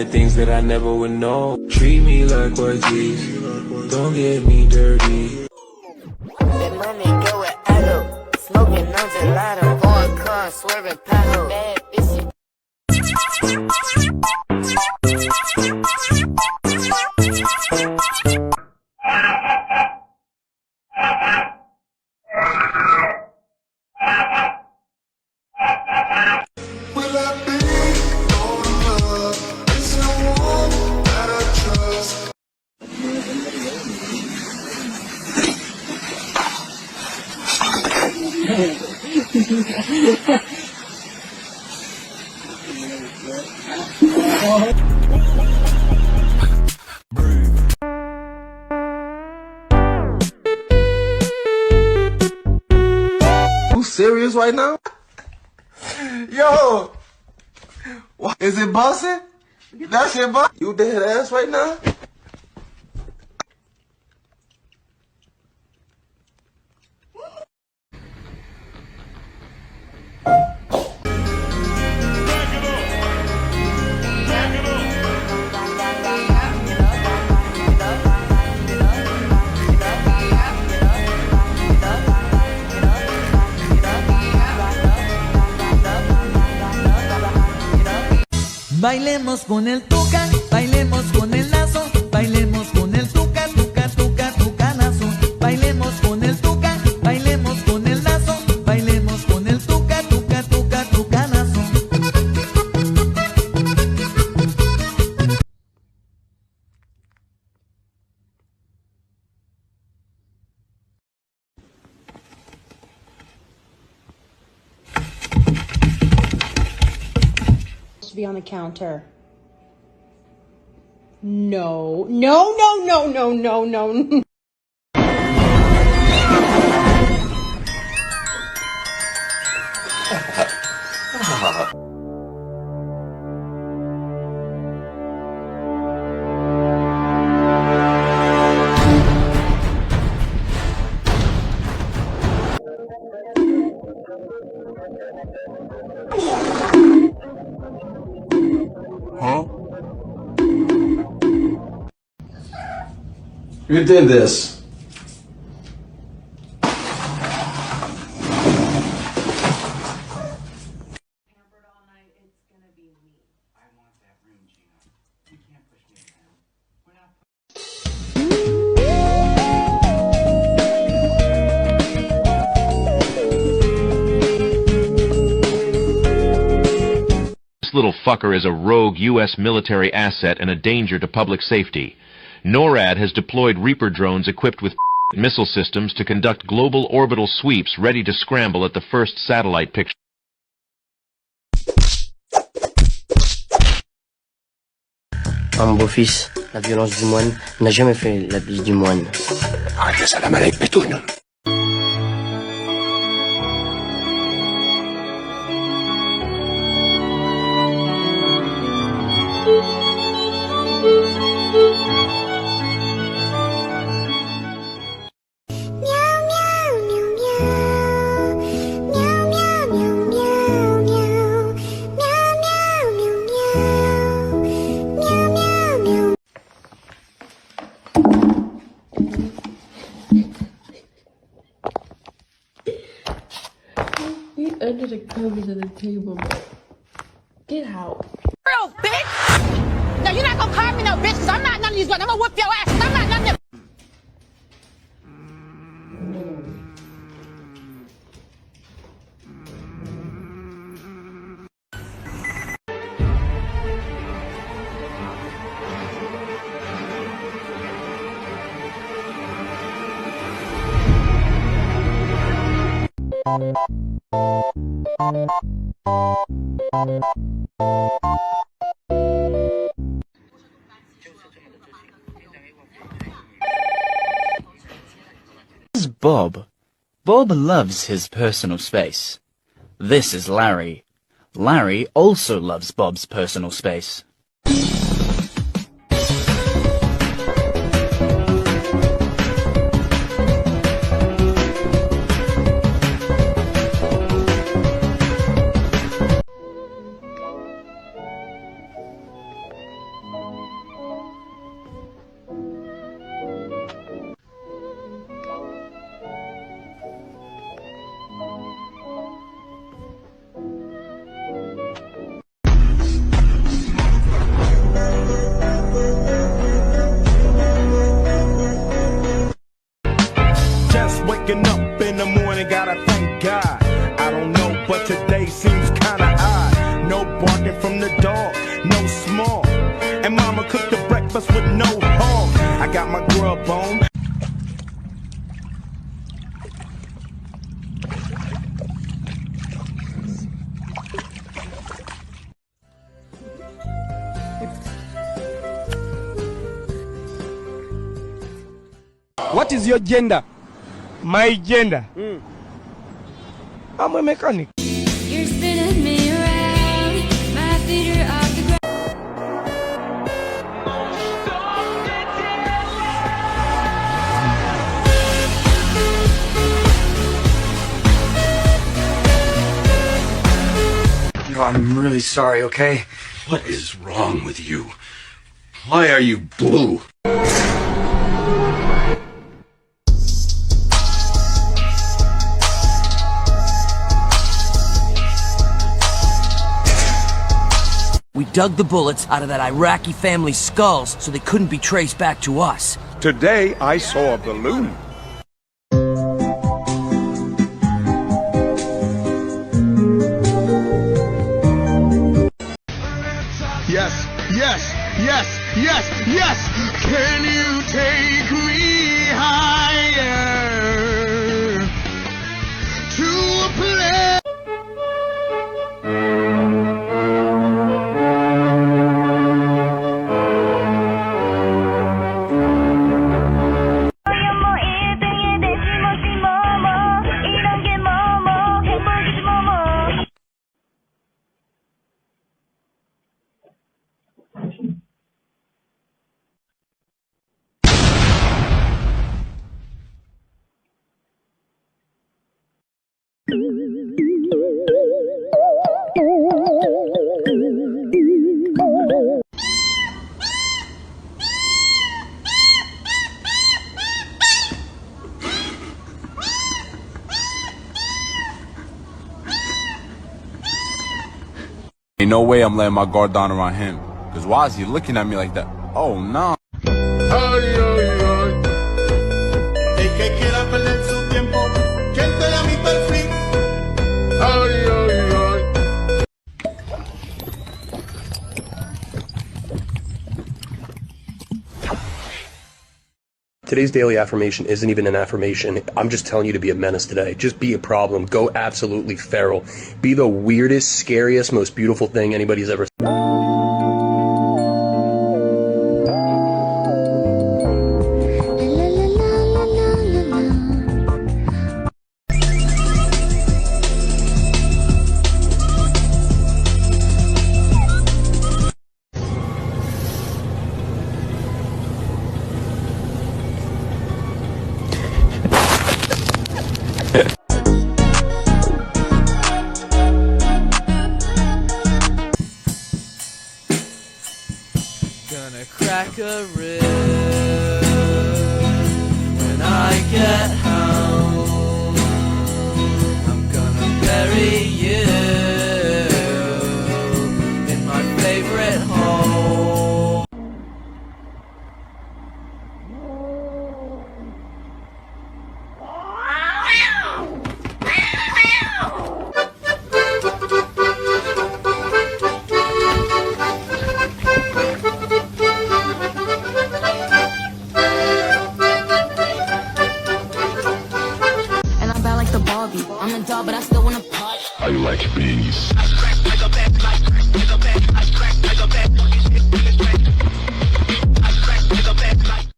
things that I never would know. Treat me like royalties, don't get me dirty. The money go with Addo, smoking on gelato, on car, swerving paddle, bad bitches. You serious right now? Yo, what? Is it busting? That shit bust? You dead ass right now? Bailemos con el tuca, bailemos con el lazo, bailemos con el tuca, tuca, tuca, tucanazo. Bailemos con el tuca, bailemos con el lazo, bailemos con el tuca, tuca, tuca, tucanazo. Be on the counter. No, no, no, no, no, no, no. You did this. This little fucker is a rogue U.S. military asset and a danger to public safety. NORAD has deployed Reaper drones equipped with missile systems to conduct global orbital sweeps ready to scramble at the first satellite picture. Mon beau-fils, la violence du moine n'a jamais fait la vie du moine. Under the covers of the table, but get out. Real bitch! No, you're not gonna call me no bitch, cause I'm not none of these girls. I'm gonna whoop your ass, cause I'm not none of them. This is Bob. Bob loves his personal space. This is Larry. Larry also loves Bob's personal space. in the morning, gotta thank God. I don't know, but today seems kinda odd. No barking from the dog, no small. And mama cooked the breakfast with no hog. I got my grub on. What is your gender? My gender? I'm a mechanic. You're spinning me around, my feet are off the ground. Yo, I'm really sorry, okay? What is wrong with you? Why are you blue? We dug the bullets out of that Iraqi family's skulls so they couldn't be traced back to us. Today I saw a balloon. Yes, yes, yes, yes, yes. Can you take me higher to a place? Ain't no way I'm letting my guard down around him. Cause why is he looking at me like that? Oh no. El que quiera perder su tiempo, que entre a mi perfil. Ay, ay, ay. Today's daily affirmation isn't even an affirmation. I'm just telling you to be a menace today. Just be a problem. Go absolutely feral. Be the weirdest, scariest, most beautiful thing anybody's ever seen. Gonna crack a rib when I get home. I'm gonna bury you in my favorite hole. And I'm bad like the Barbie. I'm a doll, but I still wanna party. I like bees.